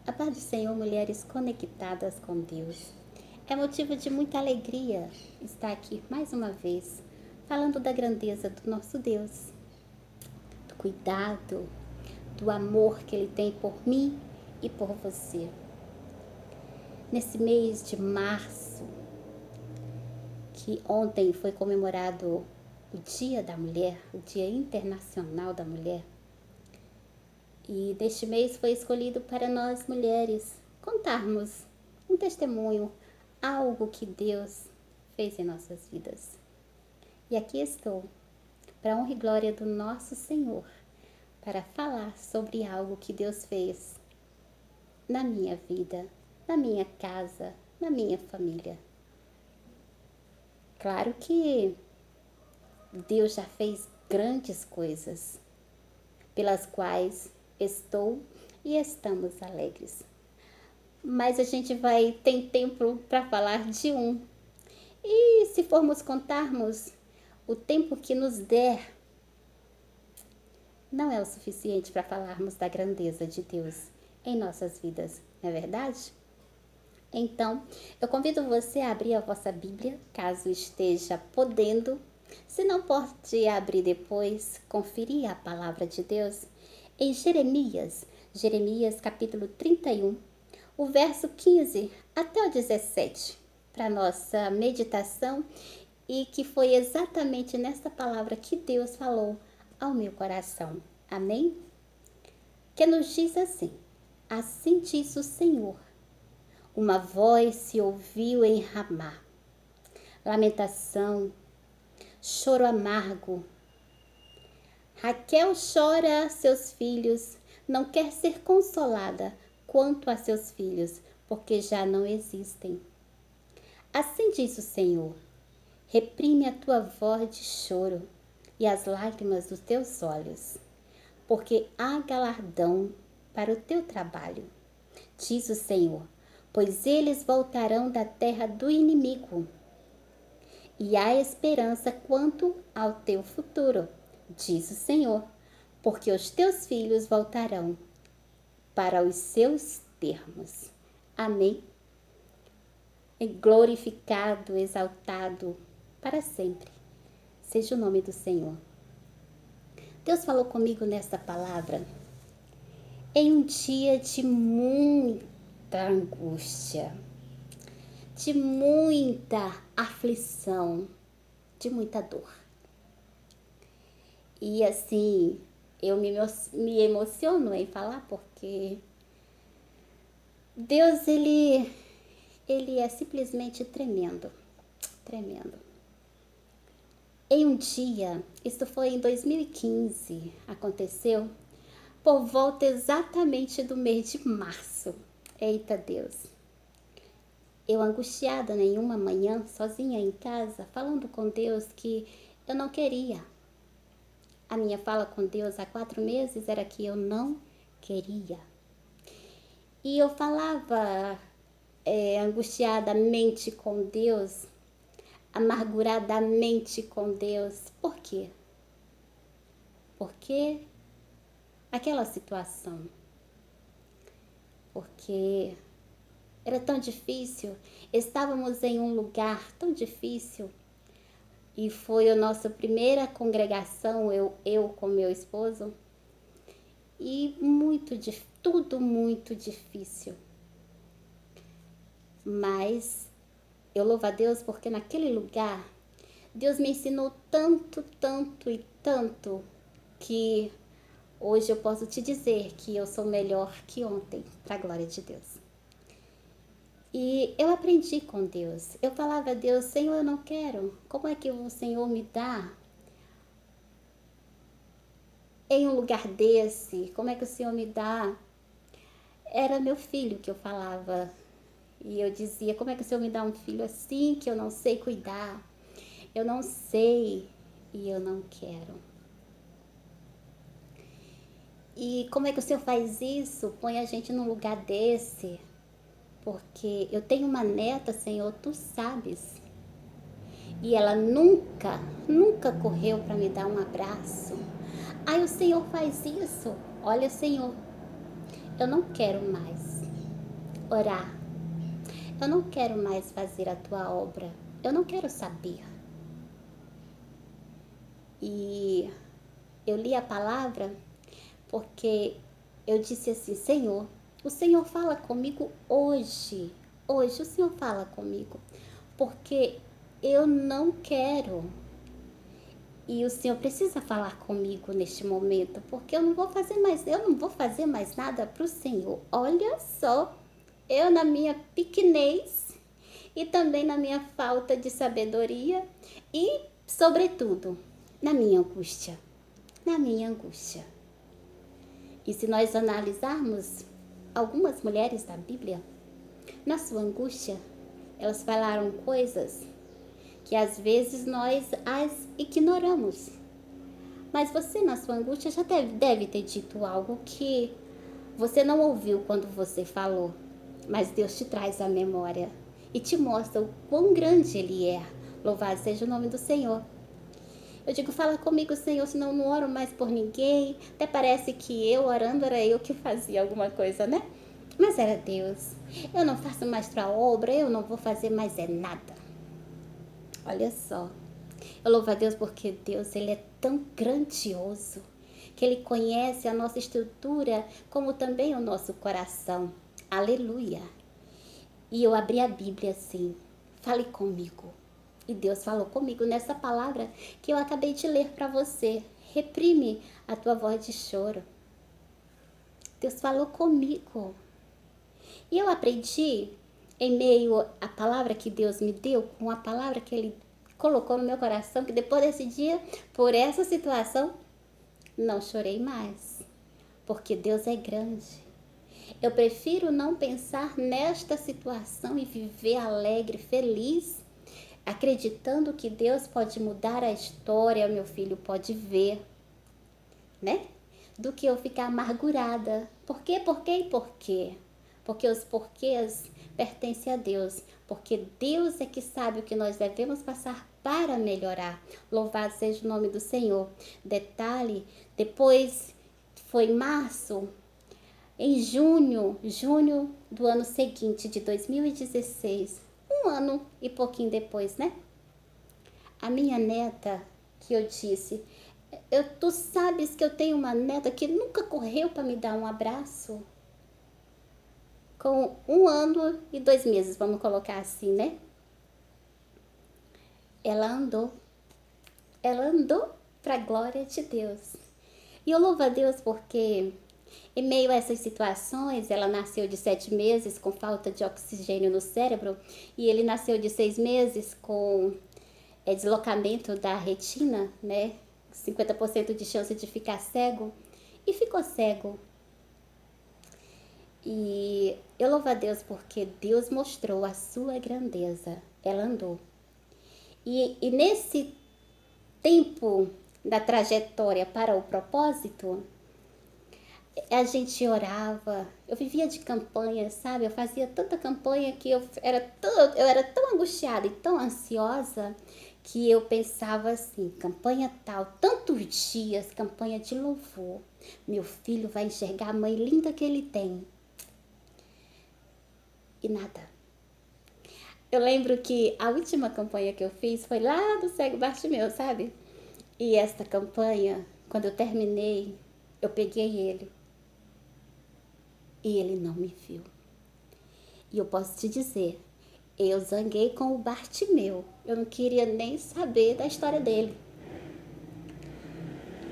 A paz do Senhor, mulheres conectadas com Deus. É motivo de muita alegria estar aqui mais uma vez, falando da grandeza do nosso Deus, do cuidado, do amor que Ele tem por mim e por você. Nesse mês de março, que ontem foi comemorado o Dia da Mulher, o Dia Internacional da Mulher, e neste mês foi escolhido para nós mulheres contarmos um testemunho, algo que Deus fez em nossas vidas. E aqui estou, para a honra e glória do nosso Senhor, para falar sobre algo que Deus fez na minha vida, na minha casa, na minha família. Claro que Deus já fez grandes coisas, pelas quais estou e estamos alegres. Mas a gente tem tempo para falar de um. E se formos contarmos o tempo que nos der, não é o suficiente para falarmos da grandeza de Deus em nossas vidas, não é verdade? Então, eu convido você a abrir a vossa Bíblia, caso esteja podendo. Se não pode abrir depois, conferir a palavra de Deus em Jeremias capítulo 31, o verso 15 até o 17, para nossa meditação, e que foi exatamente nesta palavra que Deus falou ao meu coração. Amém? Que nos diz assim: assim diz o Senhor, uma voz se ouviu em Ramá, lamentação, choro amargo. Raquel chora a seus filhos, não quer ser consolada quanto a seus filhos, porque já não existem. Assim diz o Senhor: reprime a tua voz de choro e as lágrimas dos teus olhos, porque há galardão para o teu trabalho, diz o Senhor, pois eles voltarão da terra do inimigo. E há esperança quanto ao teu futuro, diz o Senhor, porque os teus filhos voltarão para os seus termos. Amém? E glorificado, exaltado para sempre seja o nome do Senhor. Deus falou comigo nesta palavra em um dia de muita angústia, de muita aflição, de muita dor. E assim, eu me emociono em falar, porque Deus, ele é simplesmente tremendo, tremendo. Em um dia, isso foi em 2015, aconteceu, por volta exatamente do mês de março. Eita Deus! Eu angustiada em uma manhã, sozinha em casa, falando com Deus que eu não queria. A minha fala com Deus há 4 meses era que eu não queria. E eu falava angustiadamente com Deus, amarguradamente com Deus. Por quê? Porque aquela situação. Porque era tão difícil. Estávamos em um lugar tão difícil. E foi a nossa primeira congregação, eu com meu esposo. E tudo muito difícil. Mas eu louvo a Deus porque naquele lugar, Deus me ensinou tanto, tanto e tanto, que hoje eu posso te dizer que eu sou melhor que ontem, para a glória de Deus. E eu aprendi com Deus. Eu falava a Deus: Senhor, eu não quero. Como é que o Senhor me dá em um lugar desse? Como é que o Senhor me dá? Era meu filho que eu falava. E eu dizia: como é que o Senhor me dá um filho assim, que eu não sei cuidar? Eu não sei e eu não quero. E como é que o Senhor faz isso? Põe a gente num lugar desse. Porque eu tenho uma neta, Senhor, tu sabes. E ela nunca, nunca correu para me dar um abraço. Aí o Senhor faz isso. Olha, Senhor, eu não quero mais. orar. Eu não quero mais fazer a tua obra. Eu não quero saber. E eu li a palavra porque eu disse assim, Senhor, o Senhor fala comigo hoje. Hoje o Senhor fala comigo. Porque eu não quero. E o Senhor precisa falar comigo neste momento, porque eu não vou fazer mais nada para o Senhor. Olha só, eu na minha pequenez e também na minha falta de sabedoria e, sobretudo, na minha angústia. Na minha angústia. E se nós analisarmos algumas mulheres da Bíblia, na sua angústia, elas falaram coisas que às vezes nós as ignoramos. Mas você, na sua angústia, já deve ter dito algo que você não ouviu quando você falou, mas Deus te traz à memória e te mostra o quão grande Ele é. Louvado seja o nome do Senhor. Eu digo, fala comigo, Senhor, senão eu não oro mais por ninguém. Até parece que eu orando era eu que fazia alguma coisa, né? Mas era Deus. Eu não faço mais tua obra, eu não vou fazer mais nada. Olha só. Eu louvo a Deus porque Deus, Ele é tão grandioso que Ele conhece a nossa estrutura como também o nosso coração. Aleluia. E eu abri a Bíblia assim, fale comigo. E Deus falou comigo nessa palavra que eu acabei de ler para você. Reprime a tua voz de choro. Deus falou comigo. E eu aprendi, em meio à palavra que Deus me deu, com a palavra que Ele colocou no meu coração, que depois desse dia, por essa situação, não chorei mais. Porque Deus é grande. Eu prefiro não pensar nesta situação e viver alegre, feliz, acreditando que Deus pode mudar a história, meu filho pode ver, né? Do que eu ficar amargurada. Por quê, por quê e por quê? Porque os porquês pertencem a Deus. Porque Deus é que sabe o que nós devemos passar para melhorar. Louvado seja o nome do Senhor. Detalhe, depois foi março, em junho do ano seguinte, de 2016, um ano e pouquinho depois, né? A minha neta, que eu disse, tu sabes que eu tenho uma neta que nunca correu para me dar um abraço? Com 1 ano e 2 meses, vamos colocar assim, né? Ela andou para a glória de Deus. E eu louvo a Deus porque, em meio a essas situações, ela nasceu de 7 meses com falta de oxigênio no cérebro e ele nasceu de 6 meses com deslocamento da retina, né? 50% de chance de ficar cego e ficou cego. E eu louvo a Deus porque Deus mostrou a sua grandeza. Ela andou. E nesse tempo da trajetória para o propósito, a gente orava, eu vivia de campanha, sabe? Eu fazia tanta campanha que eu era tão angustiada e tão ansiosa que eu pensava assim, campanha tal, tantos dias, campanha de louvor. Meu filho vai enxergar a mãe linda que ele tem. E nada. Eu lembro que a última campanha que eu fiz foi lá do Cego Bartimeu, sabe? E esta campanha, quando eu terminei, eu peguei ele. E ele não me viu. E eu posso te dizer, eu zanguei com o Bartimeu. Eu não queria nem saber da história dele.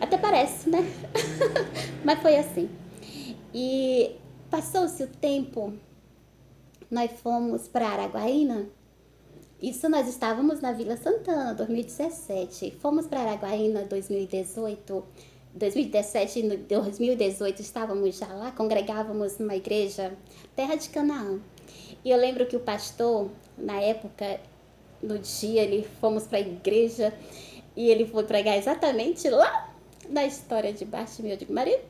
Até parece, né? Mas foi assim. E passou-se o tempo, nós fomos para Araguaína. Isso nós estávamos na Vila Santana, 2017. Fomos para Araguaína 2018. 2017 e 2018 estávamos já lá, congregávamos numa igreja, Terra de Canaã. E eu lembro que o pastor, na época, no dia, fomos para a igreja e ele foi pregar exatamente lá na história de Bartimeu. Eu digo, marido,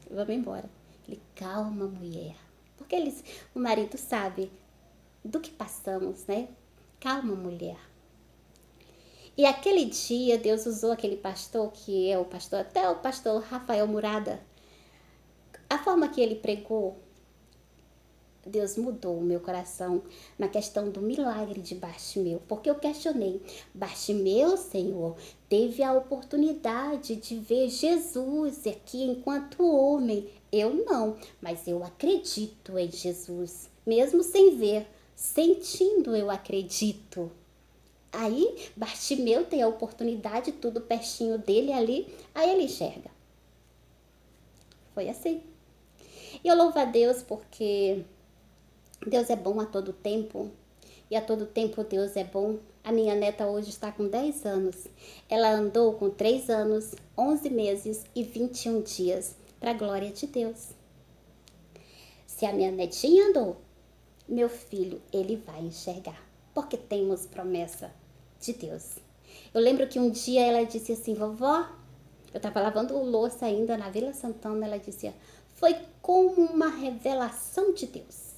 vamos embora. Ele, calma, mulher. Porque o marido sabe do que passamos, né? Calma, mulher. E aquele dia, Deus usou aquele pastor, que é o pastor, até o pastor Rafael Murada. A forma que ele pregou Deus mudou o meu coração na questão do milagre de Bartimeu, porque eu questionei. Bartimeu, Senhor, teve a oportunidade de ver Jesus aqui enquanto homem. Eu não, mas eu acredito em Jesus, mesmo sem ver, sentindo eu acredito. Aí Bartimeu tem a oportunidade, tudo pertinho dele ali, aí ele enxerga. Foi assim. E eu louvo a Deus porque Deus é bom a todo tempo. E a todo tempo Deus é bom. A minha neta hoje está com 10 anos. Ela andou com 3 anos, 11 meses e 21 dias. Para a glória de Deus. Se a minha netinha andou, meu filho, ele vai enxergar. Porque temos promessa de Deus. Eu lembro que um dia ela disse assim, vovó, eu estava lavando louça ainda na Vila Santana, ela dizia, foi como uma revelação de Deus.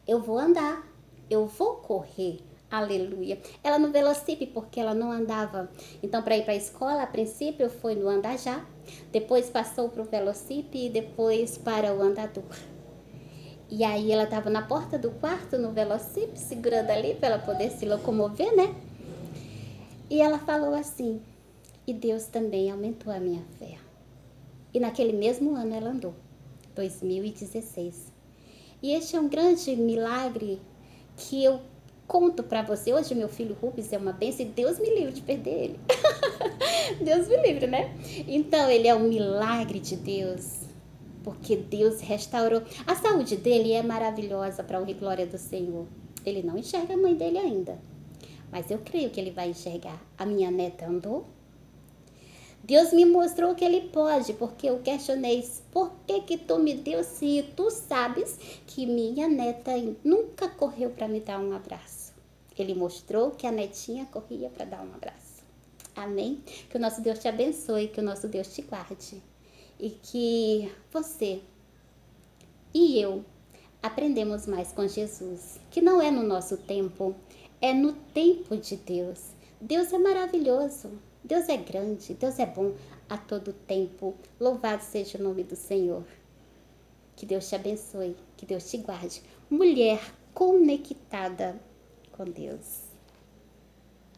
Eu vou andar, eu vou correr, aleluia. Ela no velocípede, porque ela não andava. Então, para ir para a escola, a princípio, foi no andajá, depois passou para o velocípede e depois para o andador. E aí ela estava na porta do quarto, no velocípede, segurando ali para ela poder se locomover, né? E ela falou assim, e Deus também aumentou a minha fé. E naquele mesmo ano ela andou, 2016. E este é um grande milagre que eu conto para você. Hoje meu filho Rubens é uma bênção e Deus me livre de perder ele. Deus me livre, né? Então ele é um milagre de Deus, porque Deus restaurou. A saúde dele é maravilhosa para a honra e glória do Senhor. Ele não enxerga a mãe dele ainda, mas eu creio que ele vai enxergar. A minha neta andou. Deus me mostrou que ele pode, porque eu questionei, por que tu me deu se tu sabes que minha neta nunca correu para me dar um abraço? Ele mostrou que a netinha corria para dar um abraço. Amém? Que o nosso Deus te abençoe, que o nosso Deus te guarde. E que você e eu aprendemos mais com Jesus, que não é no nosso tempo, é no tempo de Deus. Deus é maravilhoso, Deus é grande, Deus é bom a todo tempo. Louvado seja o nome do Senhor. Que Deus te abençoe, que Deus te guarde. Mulher conectada com Deus.